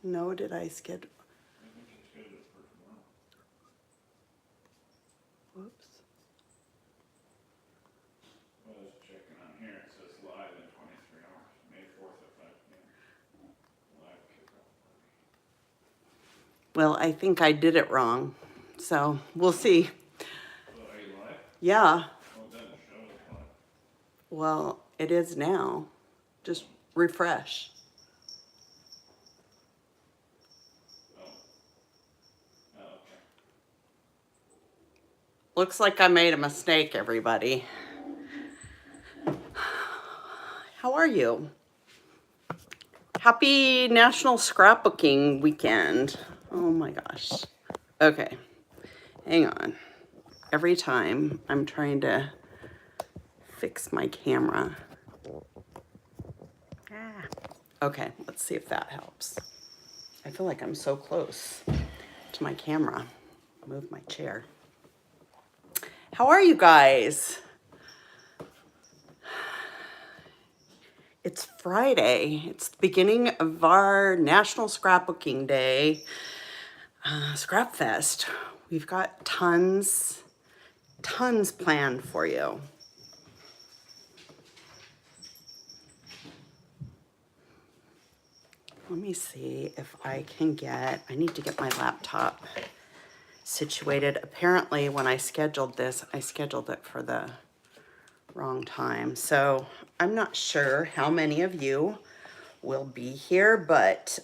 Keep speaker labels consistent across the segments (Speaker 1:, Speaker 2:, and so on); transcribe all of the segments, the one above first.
Speaker 1: No, did I schedule?
Speaker 2: I think you scheduled it for tomorrow.
Speaker 1: Whoops.
Speaker 2: Well, I was checking on here, it says live in 23 hours, May 4th at 5 p.m. Live kickoff party.
Speaker 1: Well, I think I did it wrong. So we'll see.
Speaker 2: So are you live?
Speaker 1: Yeah.
Speaker 2: Well, it doesn't show it live.
Speaker 1: Well, it is now. Just refresh.
Speaker 2: Oh. Oh, okay.
Speaker 1: Looks like I made a mistake, everybody. How are you? Happy National Scrapbooking Weekend. Oh my gosh. Okay, hang on. Every time I'm trying to fix my camera. Okay, let's see if that helps. I feel like I'm so close to my camera. Move my chair. How are you guys? It's Friday. It's the beginning of our National Scrapbooking Day, Scrapfest. We've got tons planned for you. Let me see if I need to get my laptop situated. Apparently, when I scheduled this, I scheduled it for the wrong time. So I'm not sure how many of you will be here, but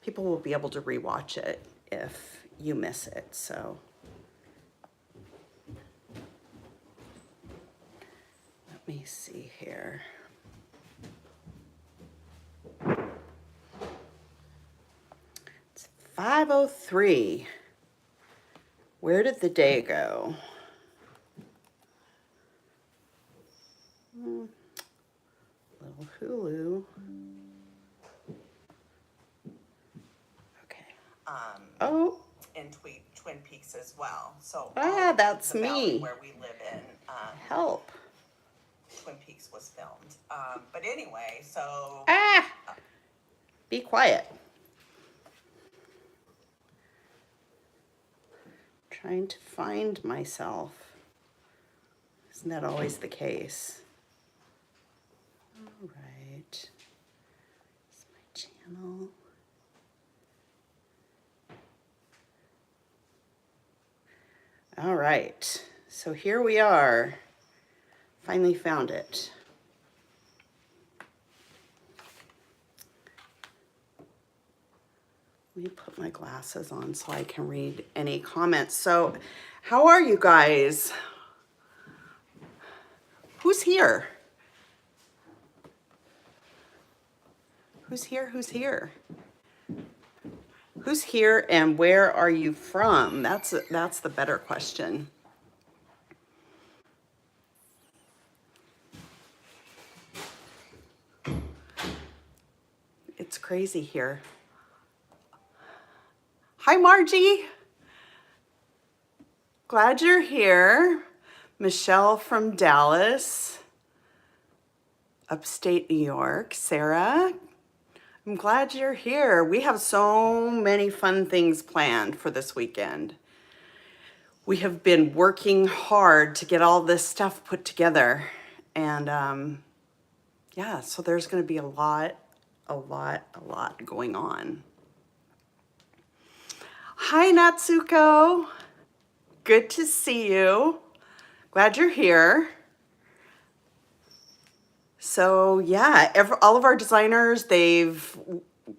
Speaker 1: people will be able to rewatch it if you miss it. So let me see here. It's 5:03. Where did the day go? Little Hulu. Okay. Oh.
Speaker 3: In Twin Peaks as well. So
Speaker 1: That's
Speaker 3: the valley
Speaker 1: me.
Speaker 3: where we live in,
Speaker 1: Help.
Speaker 3: Twin Peaks was filmed. But anyway, so
Speaker 1: Be quiet. Trying to find myself. Isn't that always the case? All right. It's my channel. All right. So here we are. Finally found it. Let me put my glasses on so I can read any comments. So, how are you guys? Who's here? Who's here? Who's here? Who's here and where are you from? That's the better question. It's crazy here. Hi, Margie. Glad you're here. Michelle from Dallas, upstate New York. Sarah, I'm glad you're here. We have so many fun things planned for this weekend. We have been working hard to get all this stuff put together. And yeah, so there's going to be a lot going on. Hi, Natsuko. Good to see you. Glad you're here. So yeah, all of our designers, they've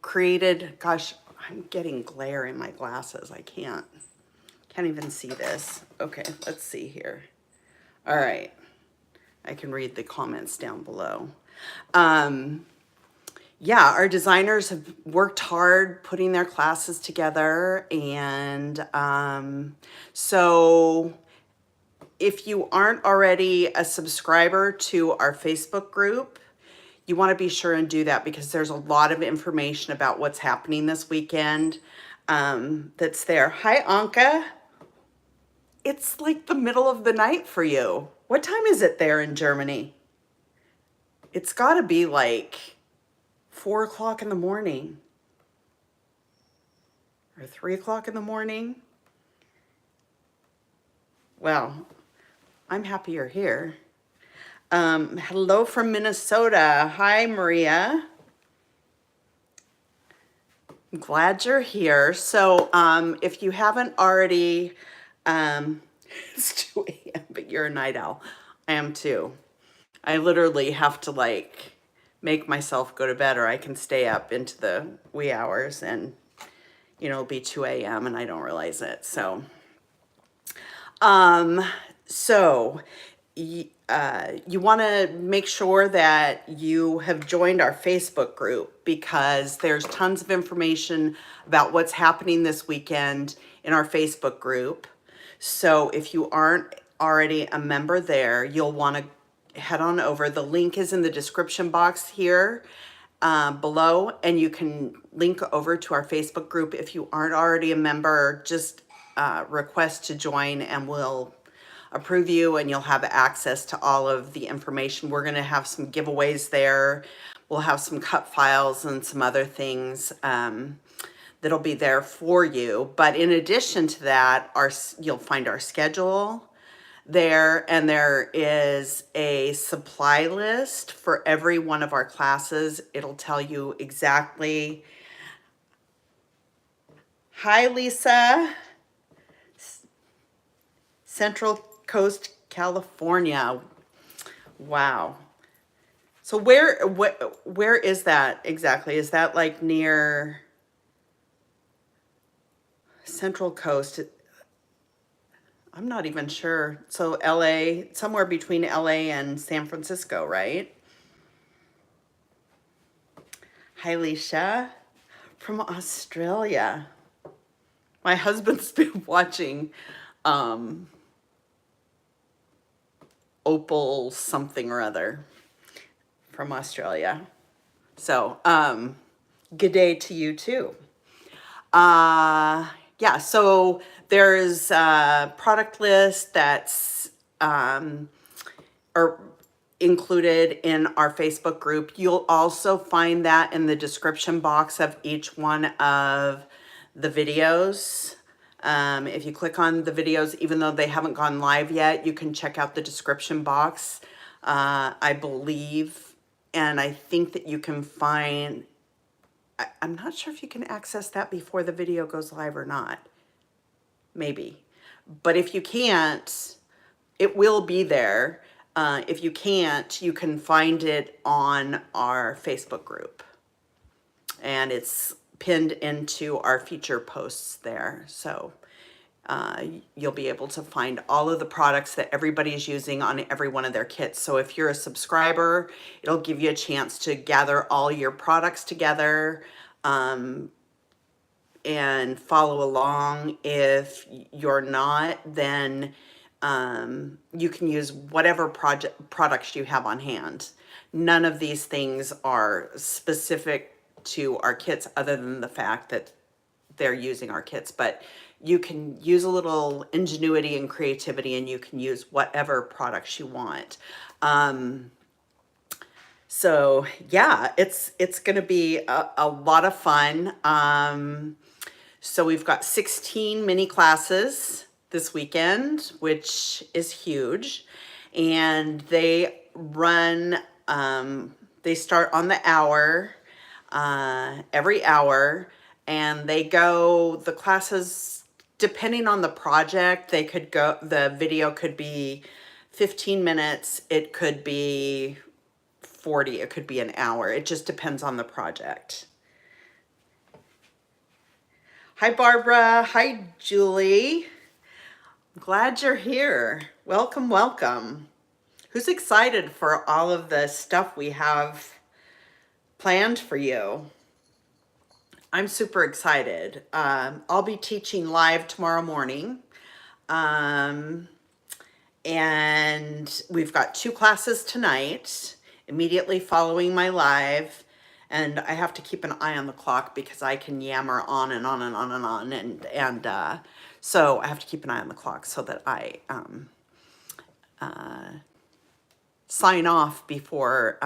Speaker 1: created, gosh, I'm getting glare in my glasses. I can't even see this. Okay, let's see here. All right, I can read the comments down below. Yeah, our designers have worked hard putting their classes together. And so if you aren't already a subscriber to our Facebook group, you want to be sure and do that because there's a lot of information about what's happening this weekend that's there. Hi, Anka. It's like the middle of the night for you. What time is it there in Germany? It's got to be like 4 o'clock in the morning. or 3 o'clock in the morning. Well, I'm happy you're here. Hello from Minnesota. Hi, Maria. I'm glad you're here. So, if you haven't already, it's 2 a.m., but you're a night owl. I am too. I literally have to like make myself go to bed, or I can stay up into the wee hours and, you know, it'll be 2 a.m. and I don't realize it. So, um, so you want to make sure that you have joined our Facebook group, because there's tons of information about what's happening this weekend in our Facebook group. So if you aren't already a member there, you'll want to head on over. The link is in the description box here below, and you can link over to our Facebook group. If you aren't already a member, just request to join and we'll approve you, and you'll have access to all of the information. We're going to have some giveaways there. We'll have some cut files and some other things that'll be there for you. But in addition to that, you'll find our schedule there, and there is a supply list for every one of our classes. It'll tell you exactly. Hi, Lisa. Central Coast, California. Wow. So where is that exactly? Is that like near Central Coast? I'm not even sure. So LA, somewhere between LA and San Francisco, right? Hi, Leisha from Australia. My husband's been watching Opal something or other from Australia. So, good day to you too. Yeah, so there's a product list that's or included in our Facebook group. You'll also find that in the description box of each one of the videos. If you click on the videos, even though they haven't gone live yet, you can check out the description box, I believe. And I think that you can find, I'm not sure if you can access that before the video goes live or not. Maybe. But if you can't, it will be there. If you can't, you can find it on our Facebook group. And it's pinned into our feature posts there. So you'll be able to find all of the products that everybody is using on every one of their kits. So if you're a subscriber, it'll give you a chance to gather all your products together and follow along. If you're not, then you can use whatever products you have on hand. None of these things are specific to our kits other than the fact that they're using our kits, but you can use a little ingenuity and creativity, and you can use whatever products you want. So yeah, it's going to be a lot of fun. So we've got 16 mini classes this weekend, which is huge. And they run, they start on the hour, every hour, and they go, the classes, depending on the project, they could go, the video could be 15 minutes, it could be 40, it could be an hour. It just depends on the project. Hi, Barbara. Hi, Julie. I'm glad you're here. Welcome, welcome. Who's excited for all of the stuff we have planned for you? I'm super excited. I'll be teaching live tomorrow morning. And we've got 2 classes tonight, immediately following my live. And I have to keep an eye on the clock because I can yammer on and on and on and on. And so I have to keep an eye on the clock so that I sign off before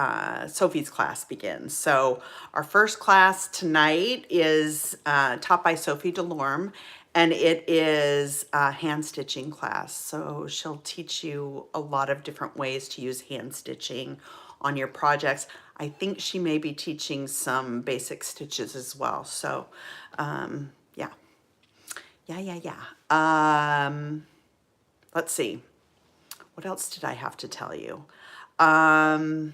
Speaker 1: Sophie's class begins. So our first class tonight is taught by Sophie Delorme, and it is a hand stitching class. So she'll teach you a lot of different ways to use hand stitching on your projects. I think she may be teaching some basic stitches as well. So yeah. Let's see. What else did I have to tell you? Oh,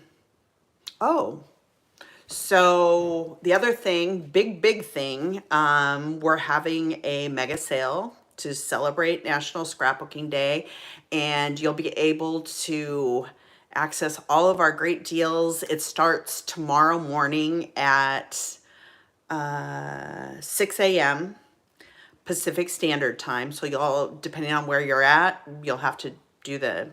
Speaker 1: so the other thing, big thing, we're having a mega sale to celebrate National Scrapbooking Day, and you'll be able to access all of our great deals. It starts tomorrow morning at 6 a.m. Pacific Standard Time. So you'll, depending on where you're at, you'll have to do the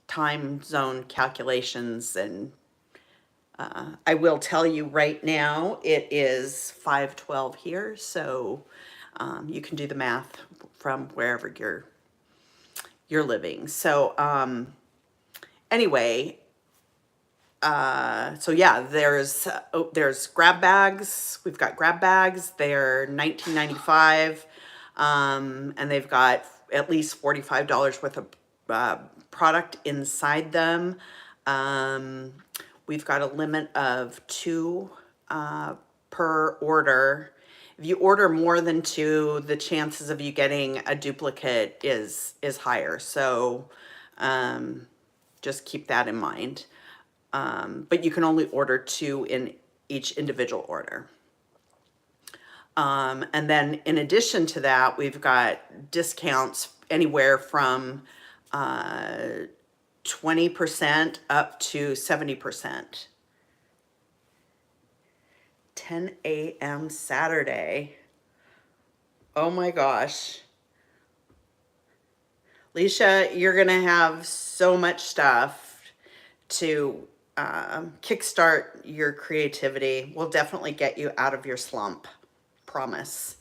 Speaker 1: time zone calculations, and I will tell you right now it is 5:12 here, so you can do the math from wherever you're living. So anyway, so yeah, there's grab bags. We've got grab bags. They're $19.95, and they've got at least $45 worth of product inside them. We've got a limit of 2 per order. If you order more than 2, the chances of you getting a duplicate is higher. So just keep that in mind. But you can only order 2 in each individual order. And then in addition to that, we've got discounts anywhere from 20% up to 70%. 10 a.m. Saturday. Oh my gosh. Leisha, you're gonna have so much stuff to kickstart your creativity. We'll definitely get you out of your slump. Promise.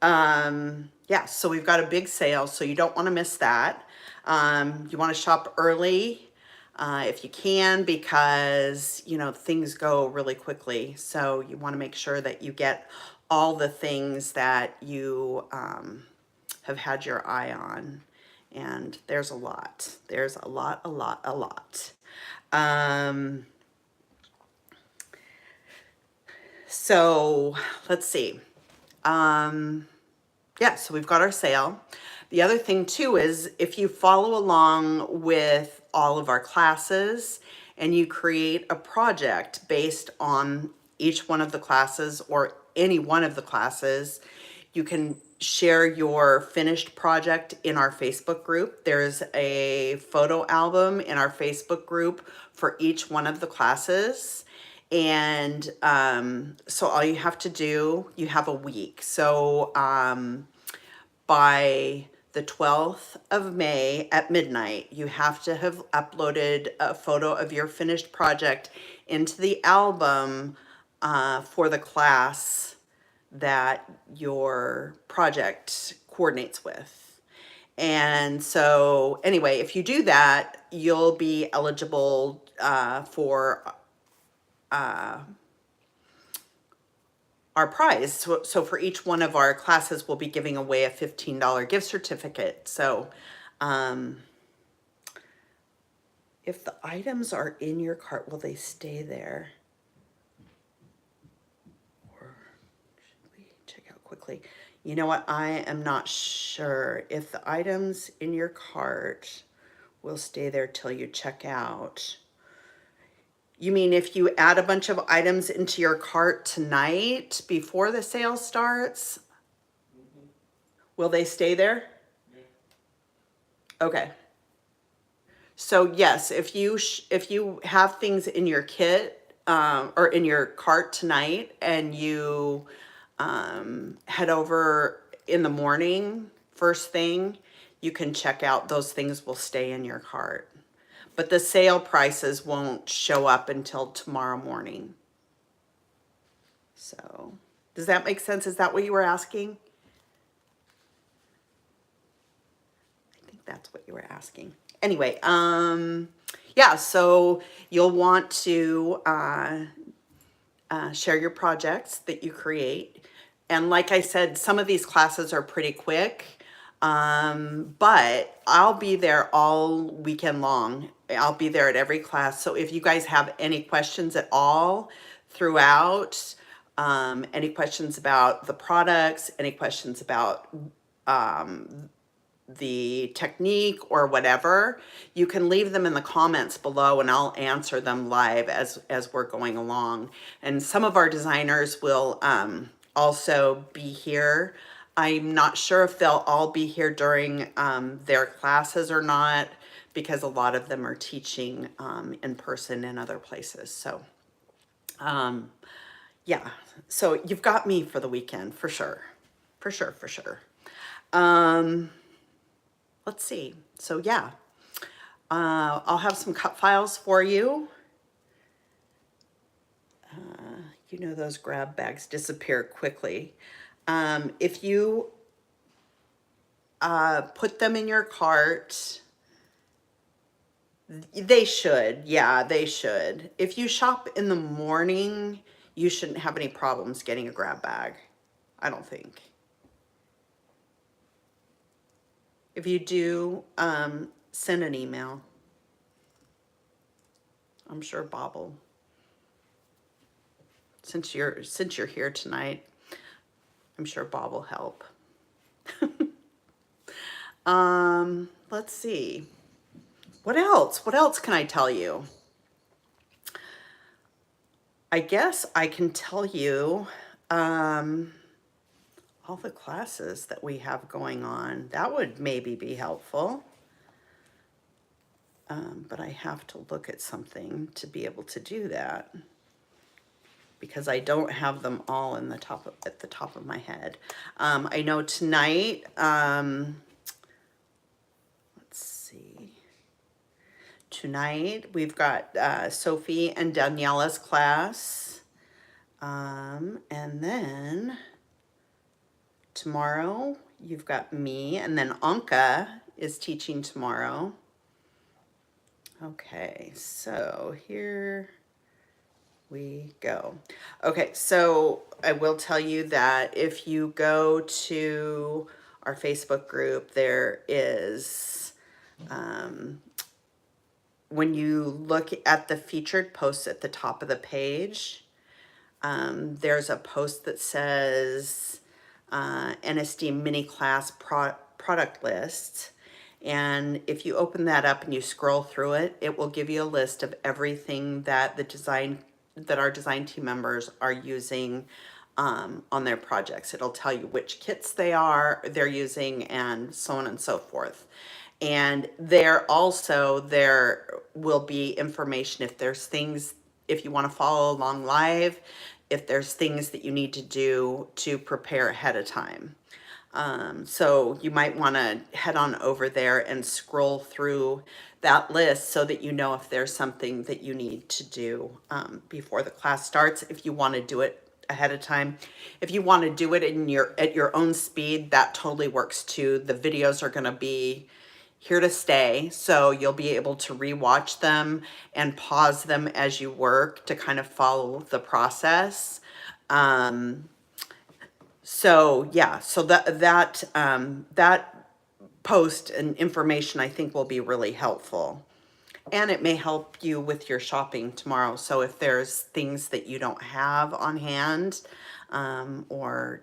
Speaker 1: Yeah, so we've got a big sale, so you don't want to miss that. You want to shop early if you can, because you know things go really quickly. So you want to make sure that you get all the things that you have had your eye on. And there's a lot. There's a lot. So let's see. Yeah, so we've got our sale. The other thing too is if you follow along with all of our classes and you create a project based on each one of the classes or any one of the classes, you can share your finished project in our Facebook group. There's a photo album in our Facebook group for each one of the classes. And so all you have to do, you have a week. So by the 12th of May at midnight, you have to have uploaded a photo of your finished project into the album for the class that your project coordinates with. And so anyway, if you do that, you'll be eligible for our prize. So for each one of our classes, we'll be giving away a $15 gift certificate. So if the items are in your cart, will they stay there? Or should we check out quickly? You know what? I am not sure if the items in your cart will stay there till you check out. You mean if you add a bunch of items into your cart tonight before the sale starts, will they stay there? Okay. So yes, if you have things in your kit or in your cart tonight and you head over in the morning, first thing, you can check out. Those things will stay in your cart. But the sale prices won't show up until tomorrow morning. So, does that make sense? Is that what you were asking? I think that's what you were asking. Anyway, yeah, so you'll want to share your projects that you create. And like I said, some of these classes are pretty quick, but I'll be there all weekend long. I'll be there at every class. So if you guys have any questions at all throughout, any questions about the products, any questions about the technique or whatever, you can leave them in the comments below and I'll answer them live as we're going along. And some of our designers will also be here. I'm not sure if they'll all be here during their classes or not, because a lot of them are teaching in person in other places. So yeah, so you've got me for the weekend for sure, for sure, for sure. Let's see. So yeah, I'll have some cut files for you. You know those grab bags disappear quickly. If you put them in your cart, they should. Yeah, they should. If you shop in the morning, you shouldn't have any problems getting a grab bag. I don't think. If you do, send an email. I'm sure Bob will. Since you're here tonight, I'm sure Bob will help. Let's see. What else? What else can I tell you? I guess I can tell you all the classes that we have going on. That would maybe be helpful. But I have to look at something to be able to do that, because I don't have them all at the top of my head. I know tonight, let's see. Tonight we've got Sophie and Daniela's class. And then tomorrow you've got me, and then Anka is teaching tomorrow. Okay, so here we go. Okay, so I will tell you that if you go to our Facebook group, there is, when you look at the featured posts at the top of the page, there's a post that says NSD mini class product list. And if you open that up and you scroll through it, it will give you a list of everything that our design team members are using on their projects. It'll tell you which kits they're using and so on and so forth. And there will be information if there's things, if you want to follow along live, if there's things that you need to do to prepare ahead of time. So you might want to head on over there and scroll through that list so that you know if there's something that you need to do before the class starts, if you want to do it ahead of time. If you want to do it at your own speed, that totally works too. The videos are going to be here to stay, so you'll be able to rewatch them and pause them as you work to kind of follow the process. So yeah, so that post and information I think will be really helpful, and it may help you with your shopping tomorrow. So if there's things that you don't have on hand, or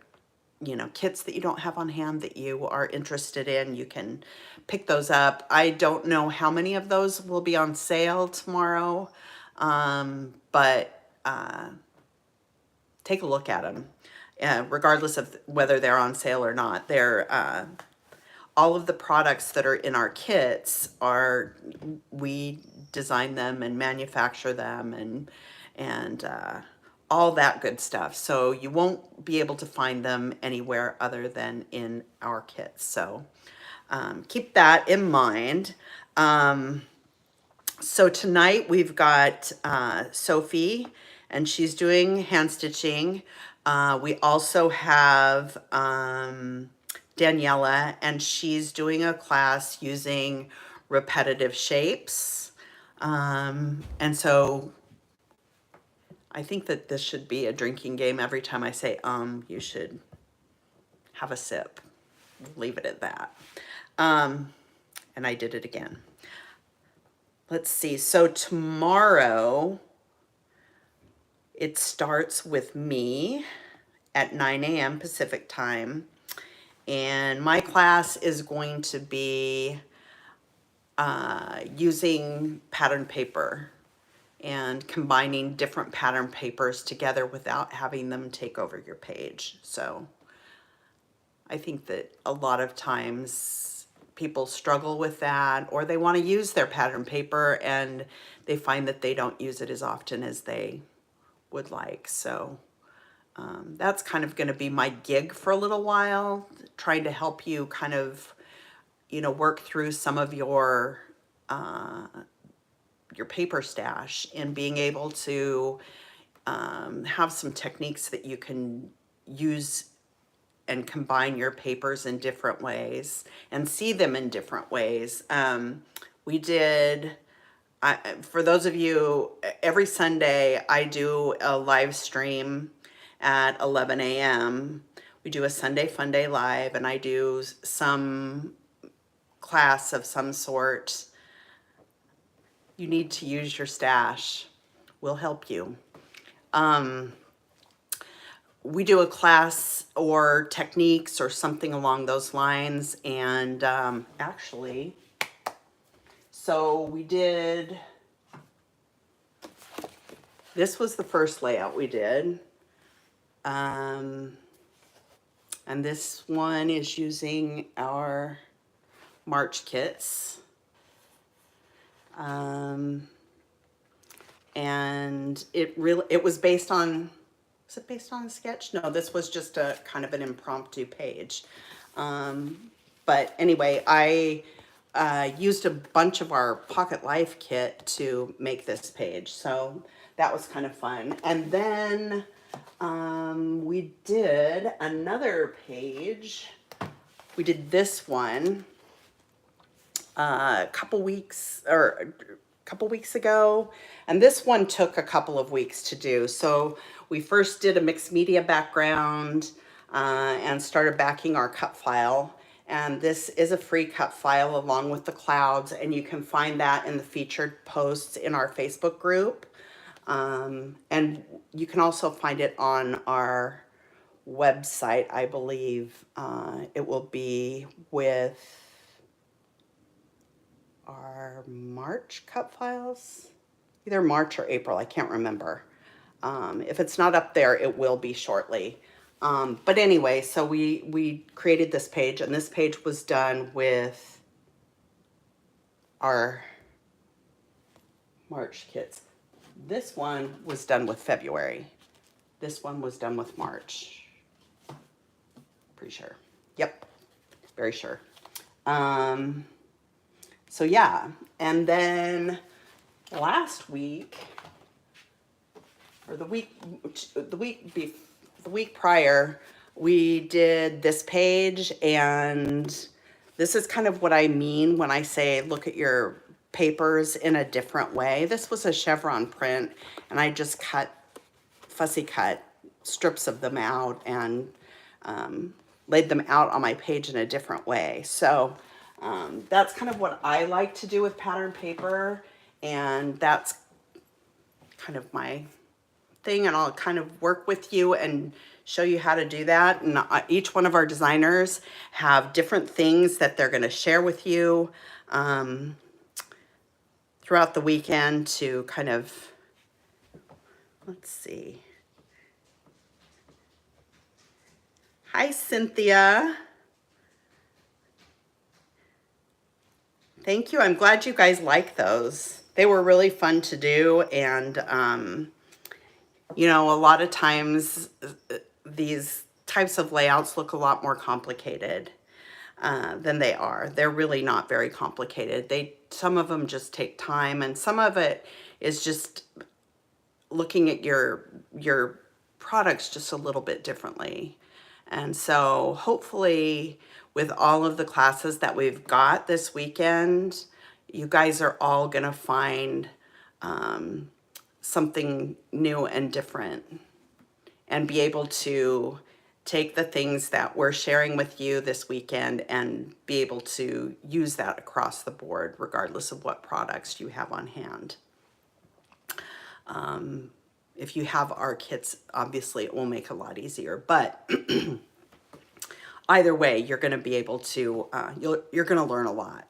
Speaker 1: kits that you don't have on hand that you are interested in, you can pick those up. I don't know how many of those will be on sale tomorrow, but take a look at them. Regardless of whether they're on sale or not, all of the products that are in our kits we design them and manufacture them and all that good stuff. So you won't be able to find them anywhere other than in our kits. So keep that in mind. So tonight we've got Sophie, and she's doing hand stitching. We also have Daniela, and she's doing a class using repetitive shapes. And so I think that this should be a drinking game. Every time I say you should have a sip. Leave it at that. And I did it again. Let's see. So tomorrow it starts with me at 9 a.m. Pacific time. And my class is going to be using pattern paper and combining different pattern papers together without having them take over your page. So I think that a lot of times people struggle with that, or they want to use their pattern paper and they find that they don't use it as often as they would like. So that's kind of going to be my gig for a little while, trying to help you kind of, you know, work through some of your paper stash and being able to have some techniques that you can use and combine your papers in different ways and see them in different ways. We did, for those of you, every Sunday I do a live stream at 11 a.m. We do a Sunday Fun Day live, and I do some class of some sort. You need to use your stash. We'll help you. We do a class or techniques or something along those lines. And actually, so we did, this was the first layout we did. And this one is using our March kits. And it was based on, was it based on a sketch? No, this was just a kind of an impromptu page. But anyway, I used a bunch of our Pocket Life kit to make this page. So that was kind of fun. And then we did another page. We did this one a couple weeks ago, and this one took a couple of weeks to do. So we first did a mixed media background and started backing our cut file. And this is a free cut file along with the clouds, and you can find that in the featured posts in our Facebook group. And you can also find it on our website, I believe. It will be with our March cut files, either March or April, I can't remember. If it's not up there, it will be shortly. But anyway, so we created this page, and this page was done with our March kits. This one was done with February. This one was done with March. Pretty sure. Yep, very sure. So yeah, and then last week, or the week prior, we did this page, and this is kind of what I mean when I say look at your papers in a different way. This was a chevron print, and I just fussy cut strips of them out and laid them out on my page in a different way. So that's kind of what I like to do with pattern paper, and that's kind of my thing, and I'll kind of work with you and show you how to do that. And each one of our designers have different things that they're going to share with you throughout the weekend to kind of, let's see. Hi, Cynthia. Thank you. I'm glad you guys like those. They were really fun to do. And, you know, a lot of times these types of layouts look a lot more complicated than they are. They're really not very complicated. Some of them just take time, and some of it is just looking at your products just a little bit differently. And so hopefully with all of the classes that we've got this weekend, you guys are all gonna find something new and different, and be able to take the things that we're sharing with you this weekend and be able to use that across the board, regardless of what products you have on hand. If you have our kits, obviously it will make it a lot easier, but either way, you're gonna be able to, you're gonna learn a lot.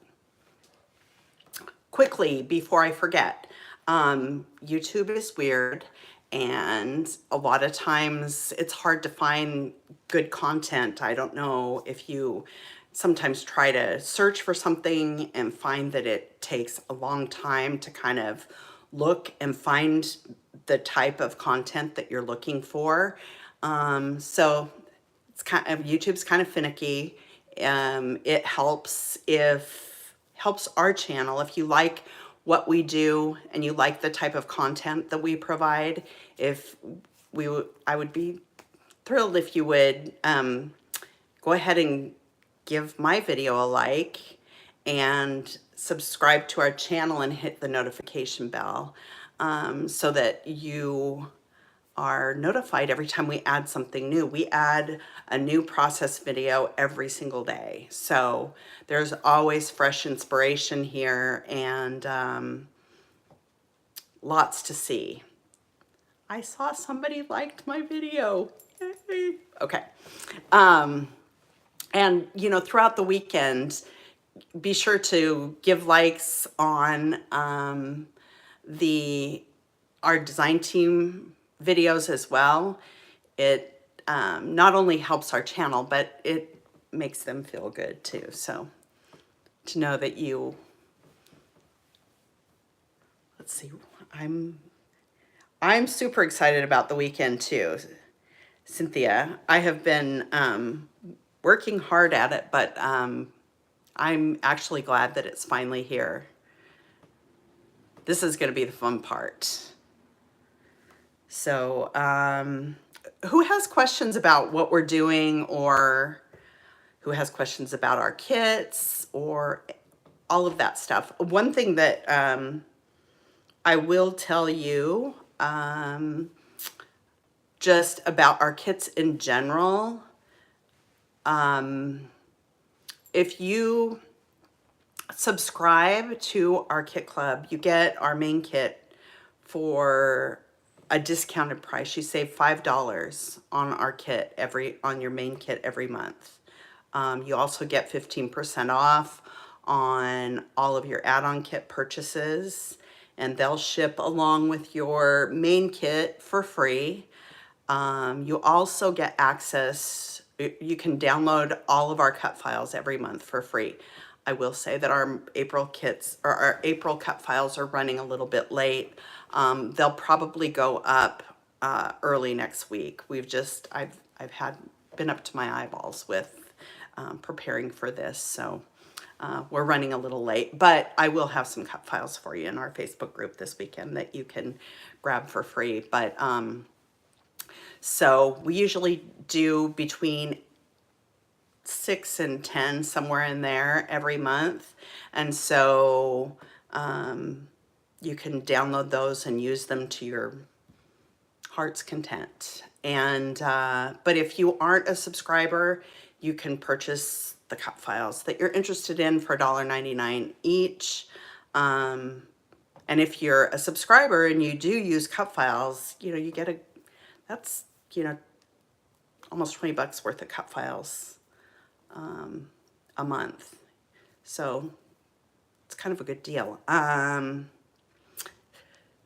Speaker 1: Quickly, before I forget, YouTube is weird, and a lot of times it's hard to find good content. I don't know if you sometimes try to search for something and find that it takes a long time to kind of look and find the type of content that you're looking for. So it's kind of, YouTube's kind of finicky. It helps our channel if you like what we do and you like the type of content that we provide. I would be thrilled if you would go ahead and give my video a like and subscribe to our channel and hit the notification bell, so that you are notified every time we add something new. We add a new process video every single day. So there's always fresh inspiration here, and lots to see. I saw somebody liked my video. Yay. Okay. And you know, throughout the weekend, be sure to give likes on our design team videos as well. It not only helps our channel, but it makes them feel good too. So to know that let's see, I'm super excited about the weekend too, Cynthia. I have been working hard at it, but I'm actually glad that it's finally here. This is going to be the fun part. So, who has questions about what we're doing, or who has questions about our kits, or all of that stuff? One thing that I will tell you, just about our kits in general, if you subscribe to our kit club, you get our main kit for a discounted price. You save $5 on our kit on your main kit every month. You also get 15% off on all of your add-on kit purchases, and they'll ship along with your main kit for free. You also get access, you can download all of our cut files every month for free. I will say that our April kits, or our April cut files, are running a little bit late. They'll probably go up early next week. I've been up to my eyeballs with preparing for this, so we're running a little late, but I will have some cut files for you in our Facebook group this weekend that you can grab for free. But so we usually do between 6 and 10, somewhere in there, every month. And so you can download those and use them to your heart's content. And but if you aren't a subscriber, you can purchase the cut files that you're interested in for $1.99 each. And if you're a subscriber and you do use cut files, you know, you get that's, you know, almost 20 bucks worth of cut files a month. So it's kind of a good deal.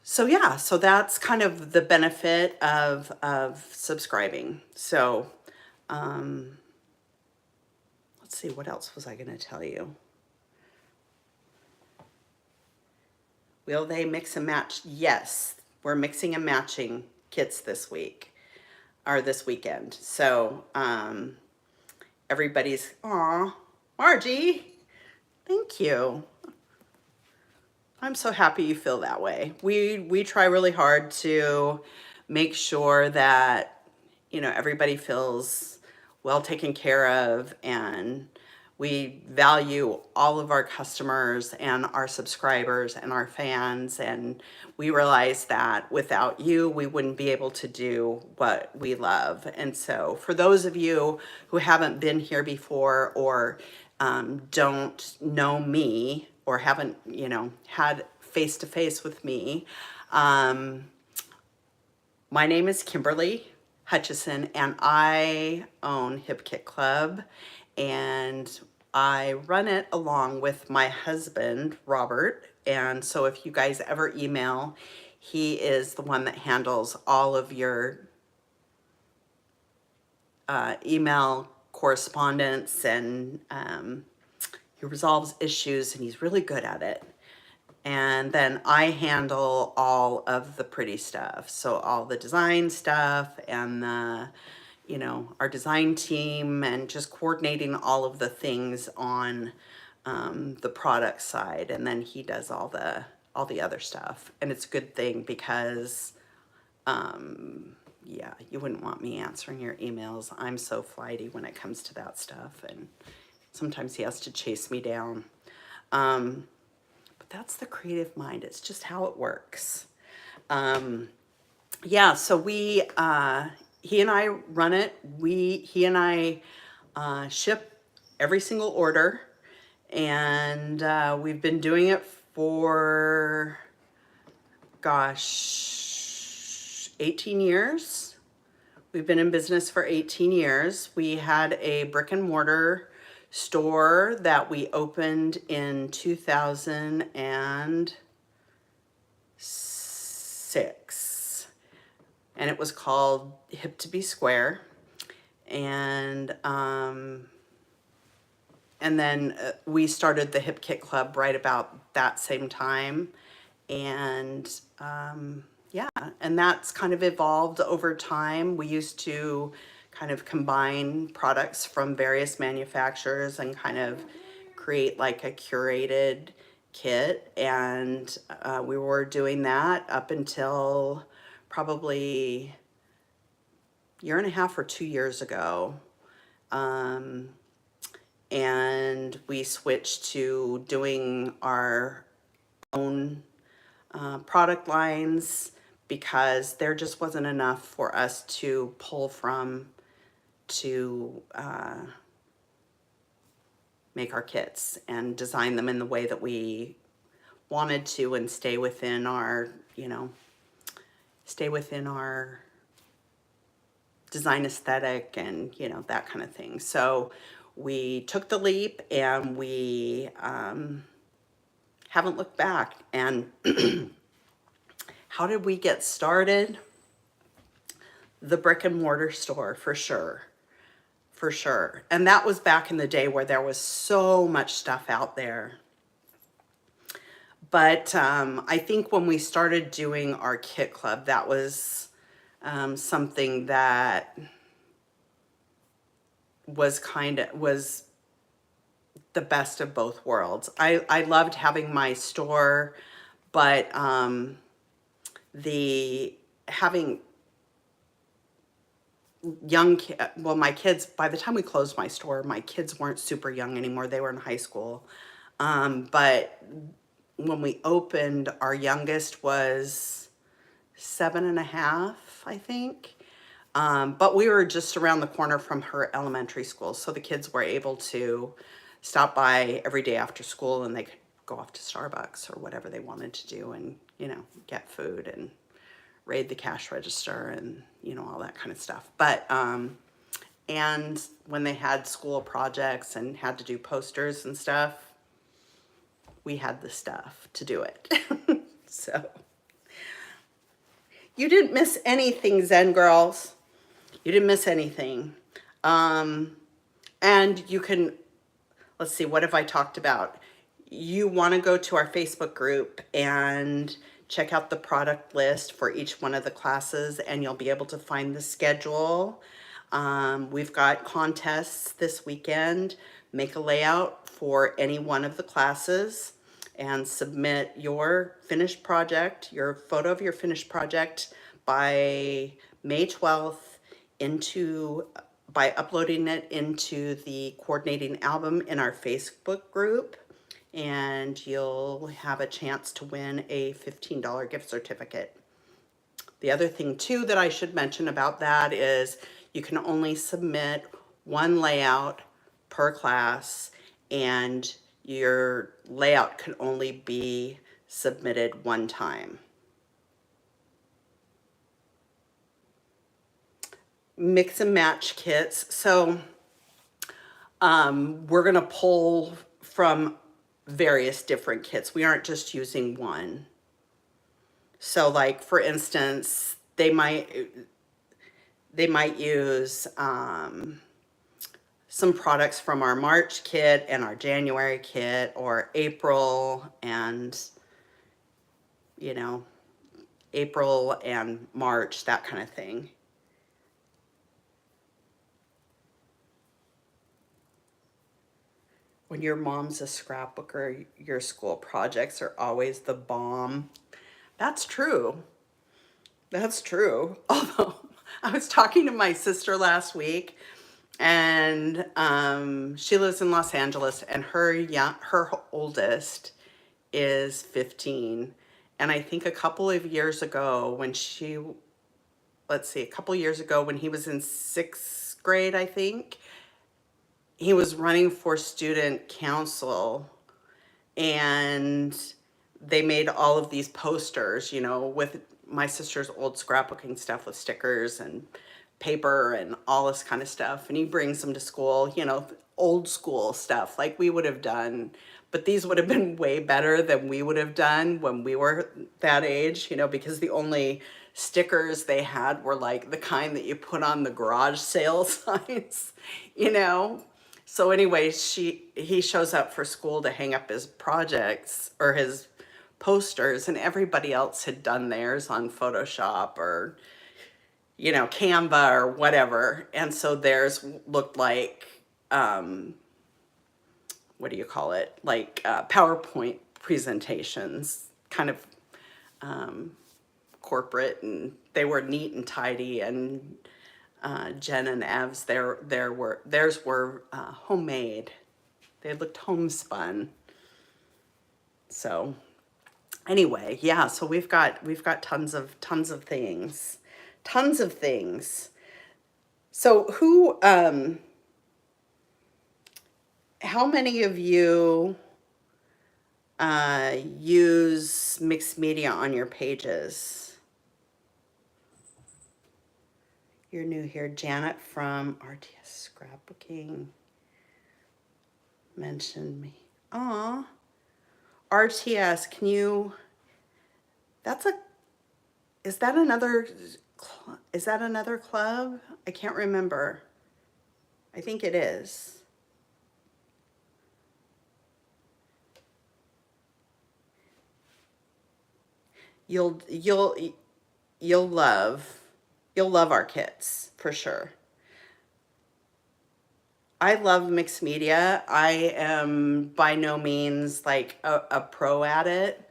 Speaker 1: So yeah, so that's kind of the benefit of subscribing. So let's see, what else was I going to tell you? Will they mix and match? Yes, we're mixing and matching kits this week, or this weekend. So everybody's, aw, Margie, thank you. I'm so happy you feel that way. We try really hard to make sure that, you know, everybody feels well taken care of, and we value all of our customers and our subscribers and our fans, and we realize that without you, we wouldn't be able to do what we love. And so for those of you who haven't been here before, or don't know me, or haven't, had face-to-face with me, my name is Kimberly Hutchison, and I own Hip Kit Club, and I run it along with my husband, Robert. And so if you guys ever email, he is the one that handles all of your email correspondence, and he resolves issues, and he's really good at it. And then I handle all of the pretty stuff. So all the design stuff, and our design team, and just coordinating all of the things on the product side. And then he does all the other stuff. And it's a good thing because, yeah, you wouldn't want me answering your emails. I'm so flighty when it comes to that stuff. And sometimes he has to chase me down. That's the creative mind. It's just how it works. Yeah, so he and I run it. He and I ship every single order, and we've been doing it for, gosh, 18 years. We've been in business for 18 years. We had a brick and mortar store that we opened in 2006, and it was called Hip to Be Square. And then we started the Hip Kit Club right about that same time. And yeah, and that's kind of evolved over time. We used to kind of combine products from various manufacturers and kind of create like a curated kit. And we were doing that up until probably a year and a half or 2 years ago. And we switched to doing our own product lines, because there just wasn't enough for us to pull from to make our kits and design them in the way that we wanted to, and stay within our design aesthetic, and that kind of thing. So we took the leap, and we haven't looked back. And how did we get started? The brick and mortar store, for sure. For sure. And that was back in the day where there was so much stuff out there. But I think when we started doing our kit club, that was something that was the best of both worlds. I loved having my store, but having my kids, by the time we closed my store, my kids weren't super young anymore. They were in high school. But when we opened, our youngest was 7.5, I think. But we were just around the corner from her elementary school, so the kids were able to stop by every day after school, and they could go off to Starbucks or whatever they wanted to do, and get food and raid the cash register, and all that kind of stuff. But and when they had school projects and had to do posters and stuff, we had the stuff to do it. So you didn't miss anything, Zen girls. You didn't miss anything. And you can, let's see, what have I talked about? You want to go to our Facebook group and check out the product list for each one of the classes, and you'll be able to find the schedule. We've got contests this weekend. Make a layout for any one of the classes and submit your finished project, your photo of your finished project, by May 12th into by uploading it into the coordinating album in our Facebook group, and you'll have a chance to win a $15 gift certificate. The other thing too that I should mention about that is you can only submit one layout per class, and your layout can only be submitted one time. Mix and match kits. So we're gonna pull from various different kits. We aren't just using one. So like, for instance, they might use some products from our March kit and our January kit, or April and, you know, April and March, that kind of thing. When your mom's a scrapbooker, your school projects are always the bomb. That's true. That's true. Although I was talking to my sister last week, and she lives in Los Angeles, and her oldest is 15. And I think a couple of years ago when when he was in 6th grade, I think, he was running for student council, and they made all of these posters, you know, with my sister's old scrapbooking stuff with stickers and paper and all this kind of stuff. And he brings them to school, you know, old school stuff like we would have done. But these would have been way better than we would have done when we were that age, you know, because the only stickers they had were like the kind that you put on the garage sale signs, you know. So anyway, he shows up for school to hang up his projects or his posters, and everybody else had done theirs on Photoshop or, you know, Canva or whatever. And so theirs looked like, what do you call it? Like PowerPoint presentations, kind of corporate, and they were neat and tidy. And Jen and Ev's, theirs were homemade. They looked homespun. So anyway, yeah, so we've got tons of things. Tons of things. So who how many of you use mixed media on your pages? You're new here. Janet from RTS Scrapbooking mentioned me. Aw. RTS, can you, is that another club? I can't remember. I think it is. You'll love our kits for sure. I love mixed media. I am by no means like a pro at it.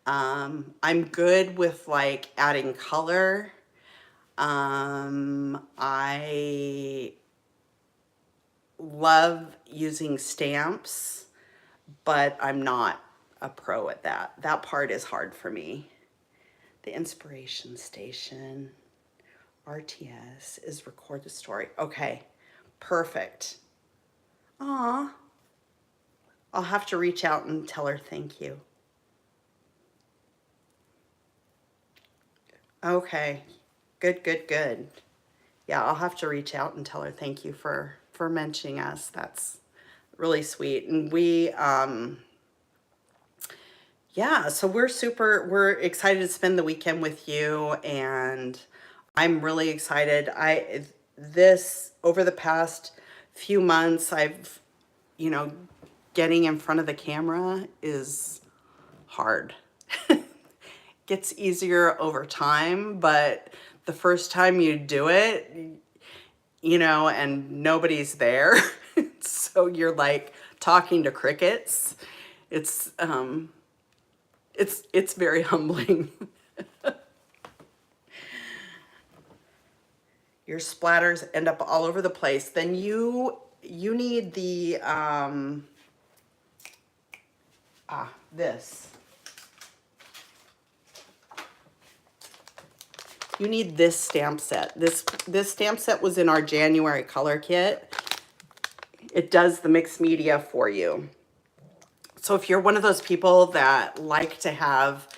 Speaker 1: I'm good with like adding color. I love using stamps, but I'm not a pro at that. That part is hard for me. The Inspiration Station, RTS, is record the story. Okay, perfect. Aw, I'll have to reach out and tell her thank you. Okay, good. Yeah, I'll have to reach out and tell her thank you for mentioning us. That's really sweet. And we, yeah, so we're excited to spend the weekend with you, and I'm really excited. Over the past few months, I've, you know, getting in front of the camera is hard. Gets easier over time, but the first time you do it, you know, and nobody's there, so you're like talking to crickets. It's very humbling. your splatters end up all over the place, then you need the, this. You need this stamp set. This stamp set was in our January color kit. It does the mixed media for you. So if you're one of those people that like to have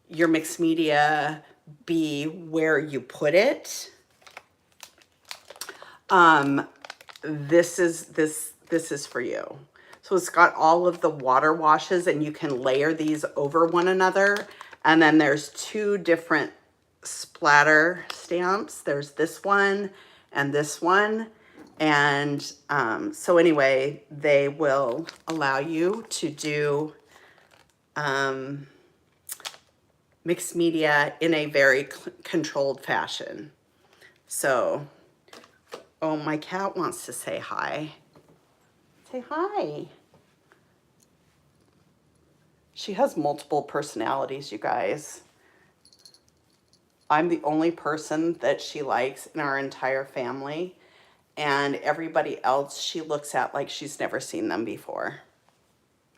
Speaker 1: your mixed media be where you put it, this is for you. So it's got all of the water washes, and you can layer these over one another. And then there's two different splatter stamps. There's this one and this one. And so anyway, they will allow you to do mixed media in a very controlled fashion. So, oh, my cat wants to say hi. Say hi. She has multiple personalities, you guys. I'm the only person that she likes in our entire family, and everybody else she looks at like she's never seen them before.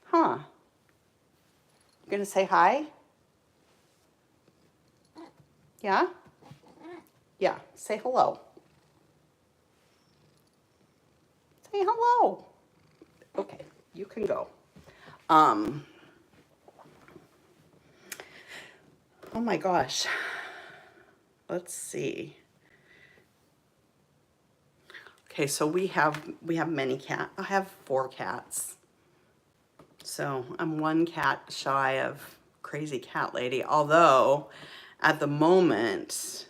Speaker 1: Huh. You gonna say hi? Yeah? Yeah, say hello. Say hello. Okay, you can go. Oh my gosh. Let's see. Okay, so we have many cats. I have 4 cats. So I'm 1 cat shy of crazy cat lady. Although at the moment,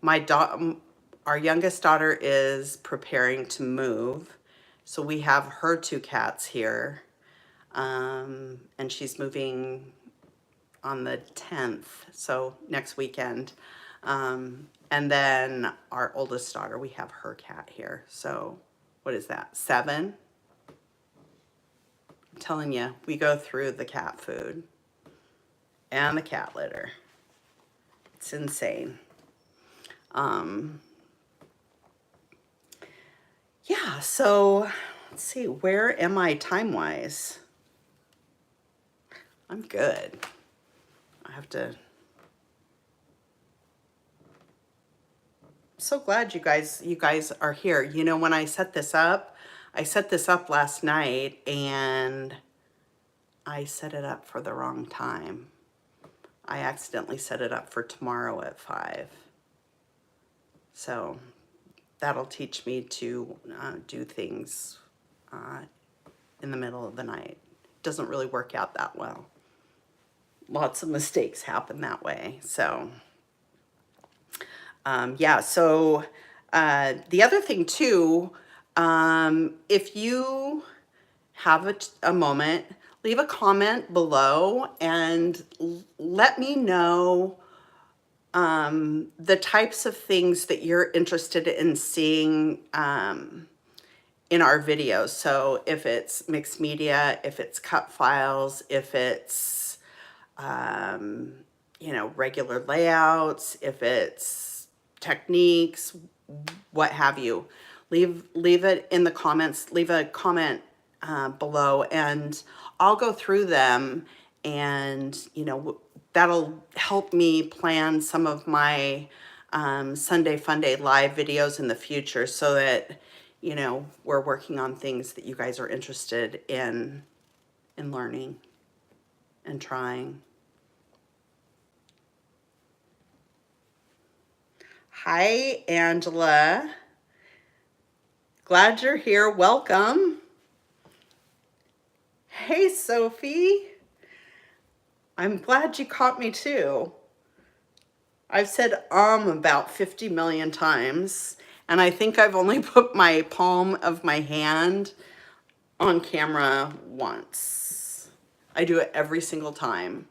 Speaker 1: our youngest daughter is preparing to move. So we have her 2 cats here. And she's moving on the 10th, so next weekend. And then our oldest daughter, we have her cat here. So what is that, 7? I'm telling you, we go through the cat food and the cat litter. It's insane. Yeah, so let's see, where am I time-wise? I'm good. I have to... So glad you guys are here. You know, when I set this up last night, and I set it up for the wrong time. I accidentally set it up for tomorrow at 5. So that'll teach me to do things in the middle of the night. Doesn't really work out that well. Lots of mistakes happen that way. So yeah, so the other thing too, if you have a moment, leave a comment below and let me know the types of things that you're interested in seeing in our videos. So if it's mixed media, if it's cut files, if it's you know, regular layouts, if it's techniques, what have you. Leave it in the comments, leave a comment below, and I'll go through them, and you know, that'll help me plan some of my Sunday Fun Day live videos in the future, so that, you know, we're working on things that you guys are interested in learning and trying. Hi, Angela. Glad you're here. Welcome. Hey, Sophie. I'm glad you caught me too. I've said about 50 million times, and I think I've only put my palm of my hand on camera once. I do it every single time.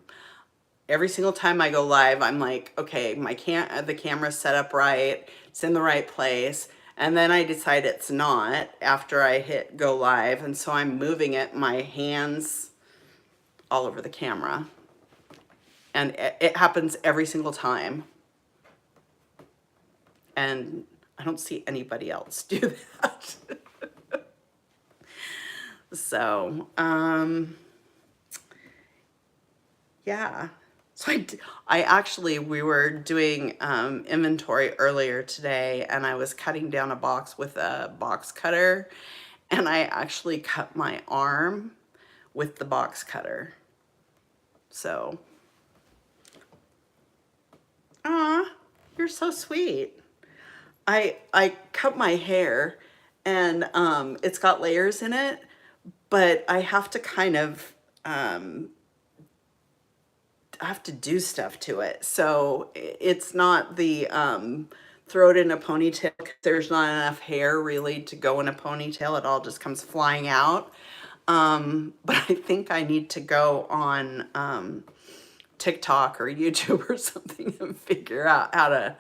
Speaker 1: Every single time I go live, I'm like, okay, the camera's set up right, it's in the right place, and then I decide it's not after I hit go live, and so I'm moving it, my hands all over the camera. And it happens every single time. And I don't see anybody else do that. So, yeah. So I actually, we were doing inventory earlier today, and I was cutting down a box with a box cutter, and I actually cut my arm with the box cutter. So, ah, you're so sweet. I cut my hair, and it's got layers in it, but I have to kind of I have to do stuff to it. So it's not the throw it in a ponytail 'cause there's not enough hair really to go in a ponytail. It all just comes flying out. But I think I need to go on TikTok or YouTube or something and figure out how to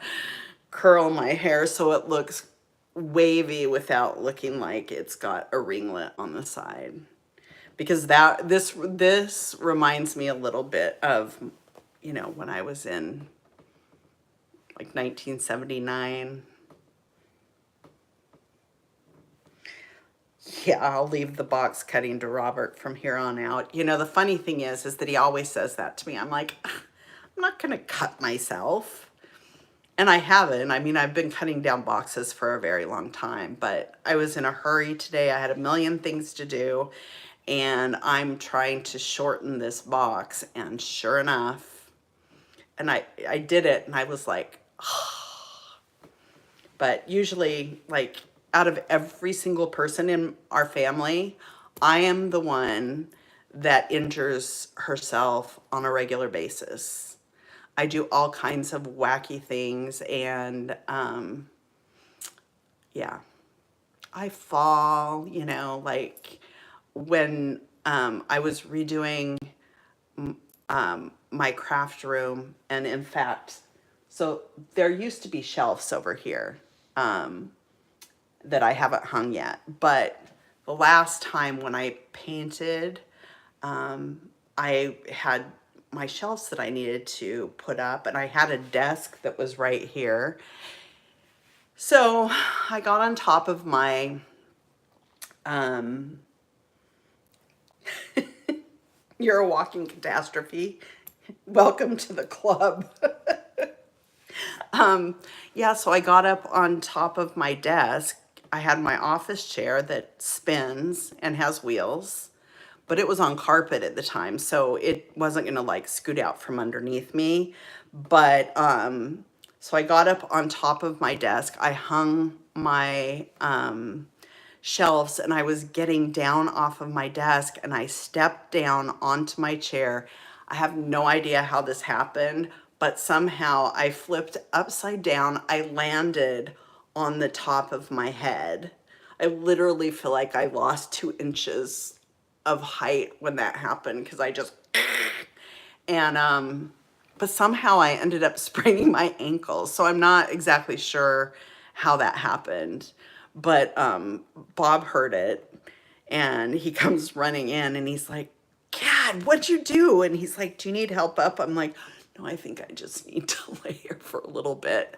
Speaker 1: curl my hair so it looks wavy without looking like it's got a ringlet on the side. Because this reminds me a little bit of, you know, when I was in like 1979. Yeah, I'll leave the box cutting to Robert from here on out. You know, the funny thing is that he always says that to me. I'm like, I'm not gonna cut myself. And I haven't. I mean, I've been cutting down boxes for a very long time, but I was in a hurry today. I had a million things to do, and I'm trying to shorten this box, and sure enough, and I did it, and I was like, oh. But usually, like, out of every single person in our family, I am the one that injures herself on a regular basis. I do all kinds of wacky things, and yeah, I fall, you know, like when I was redoing my craft room, and in fact, so there used to be shelves over here that I haven't hung yet, but the last time when I painted, I had my shelves that I needed to put up, and I had a desk that was right here. So I got on top of my, you're a walking catastrophe. Welcome to the club. Yeah, so I got up on top of my desk. I had my office chair that spins and has wheels, but it was on carpet at the time, so it wasn't gonna like scoot out from underneath me. But so I got up on top of my desk. I hung my shelves, and I was getting down off of my desk, and I stepped down onto my chair. I have no idea how this happened, but somehow I flipped upside down. I landed on the top of my head. I literally feel like I lost 2 inches of height when that happened, because I just, and but somehow I ended up spraining my ankle. So I'm not exactly sure how that happened, but Bob heard it, and he comes running in, and he's like, "Gad, what'd you do?" And he's like, "Do you need help up?" I'm like, "No, I think I just need to lay here for a little bit."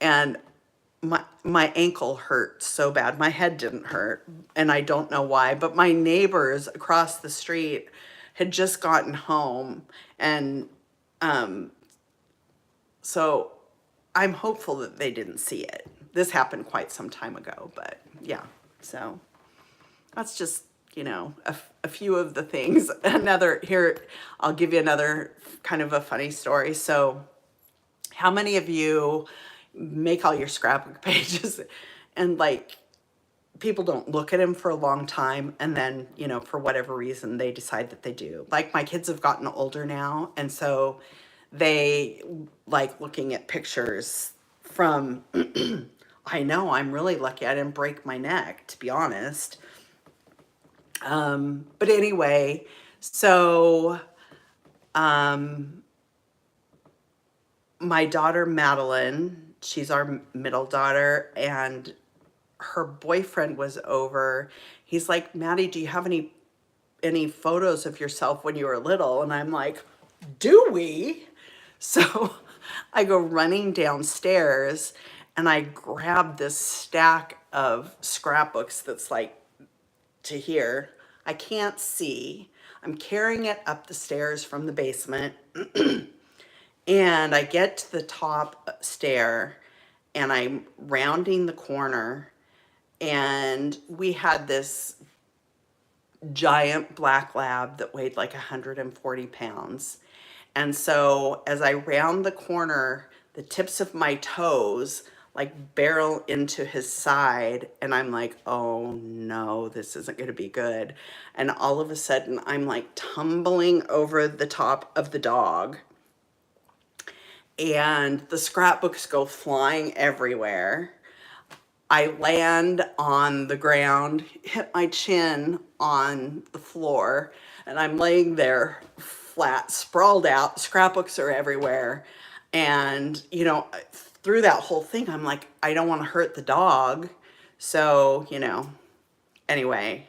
Speaker 1: And my ankle hurt so bad. My head didn't hurt, and I don't know why, but my neighbors across the street had just gotten home, and so I'm hopeful that they didn't see it. This happened quite some time ago, but yeah, so that's just, you know, a few of the things. Another, here, I'll give you another kind of a funny story. So how many of you make all your scrapbook pages and like people don't look at them for a long time, and then, you know, for whatever reason they decide that they do? Like, my kids have gotten older now, and so they like looking at pictures from I know, I'm really lucky I didn't break my neck, to be honest. But anyway, so my daughter Madeline, she's our middle daughter, and her boyfriend was over. He's like, "Maddie, do you have any photos of yourself when you were little?" And I'm like, "Do we?" So I go running downstairs, and I grabbed this stack of scrapbooks that's like to here. I can't see. I'm carrying it up the stairs from the basement. And I get to the top stair and I'm rounding the corner, and we had this giant black lab that weighed like 140 pounds. And so as I round the corner, the tips of my toes like barrel into his side, and I'm like, oh no, this isn't going to be good. And all of a sudden I'm like tumbling over the top of the dog, and the scrapbooks go flying everywhere. I land on the ground, hit my chin on the floor, and I'm laying there flat, sprawled out. Scrapbooks are everywhere. And, you know, through that whole thing, I'm like, I don't want to hurt the dog. So, you know, anyway,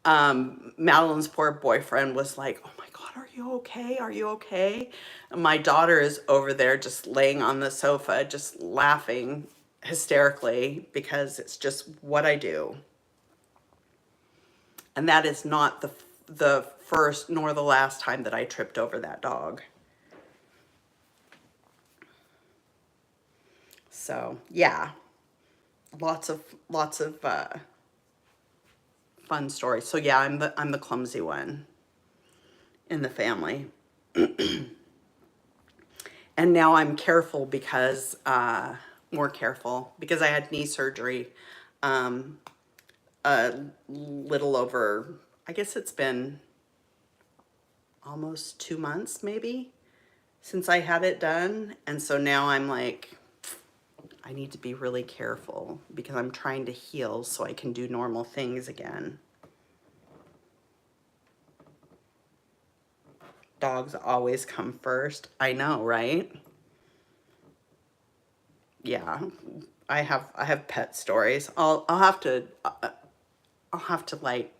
Speaker 1: Madeline's poor boyfriend was like, oh my God, are you okay? Are you okay? And my daughter is over there just laying on the sofa, just laughing hysterically because it's just what I do. And that is not the first nor the last time that I tripped over that dog. So yeah, lots of fun stories. So yeah, I'm the clumsy one in the family. And now I'm careful because more careful because I had knee surgery a little over, I guess it's been almost 2 months maybe since I had it done. And so now I'm like, I need to be really careful because I'm trying to heal so I can do normal things again. Dogs always come first. I know, right? Yeah, I have pet stories. I'll have to like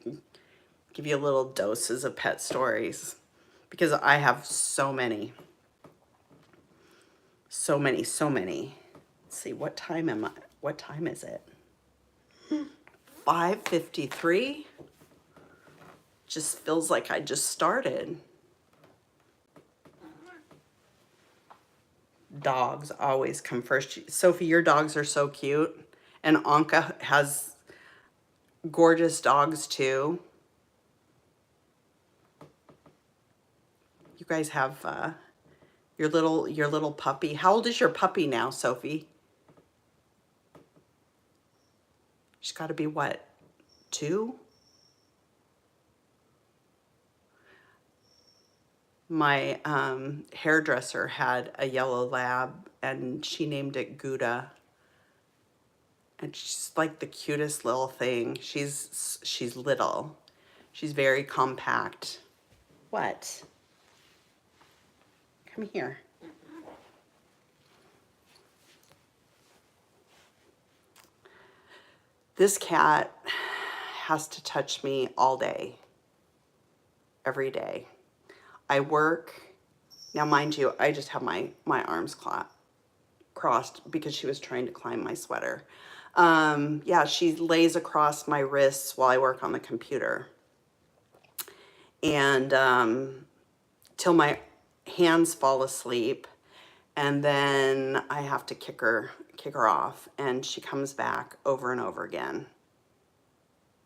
Speaker 1: give you little doses of pet stories because I have so many. So many, so many. Let's see, what time am I? What time is it? 5:53. Just feels like I just started. Dogs always come first. Sophie, your dogs are so cute. And Anka has gorgeous dogs too. You guys have your little puppy. How old is your puppy now, Sophie? She's got to be what, 2? My hairdresser had a yellow lab and she named it Gouda. And she's like the cutest little thing. She's little. She's very compact. What? Come here. This cat has to touch me all day, every day. I work, now mind you, I just have my arms crossed because she was trying to climb my sweater. Yeah, she lays across my wrists while I work on the computer. And till my hands fall asleep, and then I have to kick her off, and she comes back over and over again.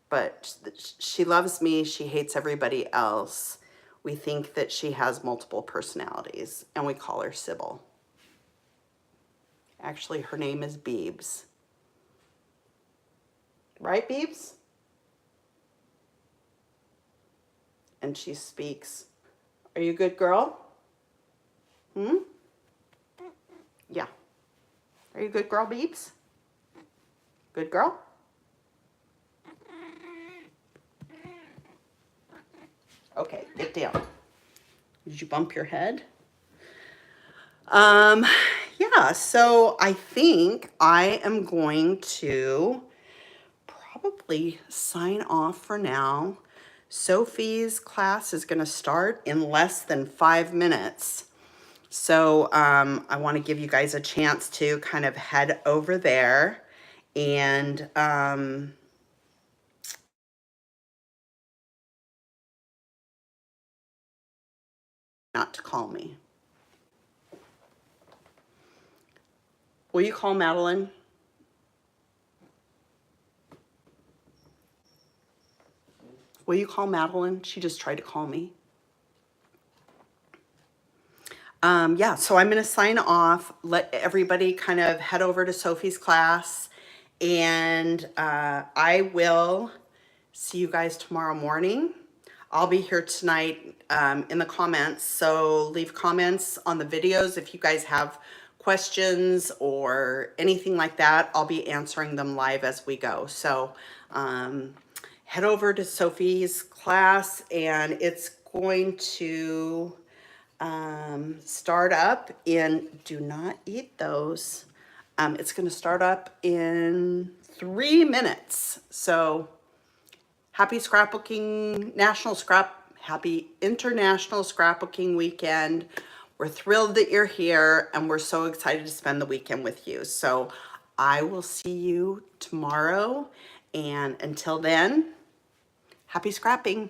Speaker 1: But she loves me, she hates everybody else. We think that she has multiple personalities, and we call her Sybil. Actually, her name is Beebs. Right, Beebs? And she speaks, "Are you a good girl? Hmm? Yeah. Are you a good girl, Beebs? Good girl? Okay, get down. Did you bump your head? Yeah, so I think I am going to probably sign off for now. Sophie's class is going to start in less than 5 minutes. So I want to give you guys a chance to kind of head over there and not to call me. Will you call Madeline? Will you call Madeline? She just tried to call me. Yeah, so I'm going to sign off, let everybody kind of head over to Sophie's class, and I will see you guys tomorrow morning. I'll be here tonight in the comments, so leave comments on the videos if you guys have questions or anything like that. I'll be answering them live as we go. So head over to Sophie's class, and it's going to start up in, do not eat those. It's going to start up in 3 minutes. So happy scrapbooking, happy International Scrapbooking Weekend. We're thrilled that you're here, and we're so excited to spend the weekend with you. So I will see you tomorrow. And until then, happy scrapping.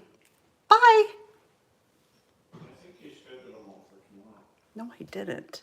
Speaker 1: Bye.
Speaker 2: I think you scheduled them all for tomorrow.
Speaker 1: No, I didn't.